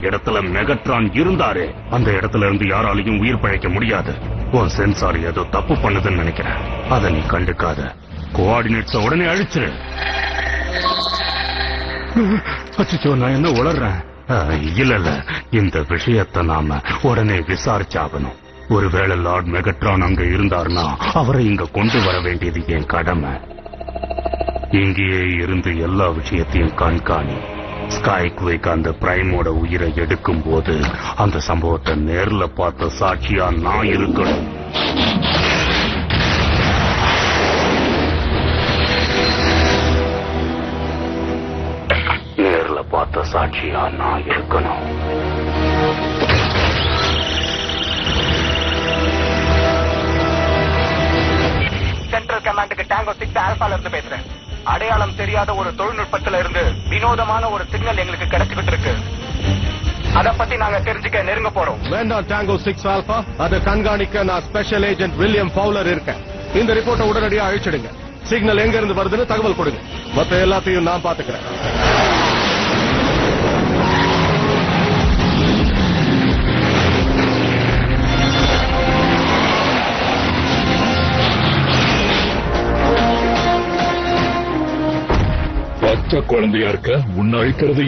இடத்துல மெகட்ரான் இருந்தாரு. அந்த இடத்துல இருந்து யாராலையும் உயிர் பிழைக்க முடியாது. உன் சென்சார் ஏதோ தப்பு பண்ணுதுன்னு நினைக்கிறேன். அதை நீ கண்டுக்காத. கோஆர்டினேட்ஸ உடனே அழிச்சிரு. அச்சோ, நான் என்ன உளறேன்? இல்ல, இந்த விஷயத்தை நாம உடனே விசாரிச்சாகணும். ஒருவேளை லார்ட் மெகட்ரான் அங்க இருந்தார்னா அவரை இங்க கொண்டு வர வேண்டியது என் கடமை. இங்கேயே இருந்து எல்லா விஷயத்தையும் கண்காணி. ஸ்கைக்வேக் அந்த பிரைமோட உயிரை எடுக்கும் போது அந்த சம்பவத்தை நேர்ல பார்த்த சாட்சியா நான் இருக்கணும். நேர்ல பார்த்த சாட்சியா நான் இருக்கணும். சென்ட்ரல் கமாண்டுக்கு டாங்கோ 6 ஆல்பால இருந்து பேசுறேன். அடையாளம் தெரியாத ஒரு தொழில்நுட்பத்துல இருந்து வினோதமான ஒரு சிக்னல் எங்களுக்கு கிடைச்சிட்டு இருக்கு. அத பத்தி நாங்க தெரிஞ்சுக்க நெருங்க போறோம். வேண்டாம் டாங்கோ 6 ஆல்பா, அதை கண்காணிக்க நான் ஸ்பெஷல் ஏஜென்ட் வில்லியம் ஃபவுலர் இருக்கேன். இந்த ரிப்போர்ட்டை உடனடியா அழிச்சிடுங்க. சிக்னல் எங்க இருந்து வருதுன்னு தகவல் கொடுங்க. மத்த எல்லாத்தையும் நான் பாத்துக்கிறேன். பச்சை குழந்தையா இருக்க உன்னை அழிக்கிறது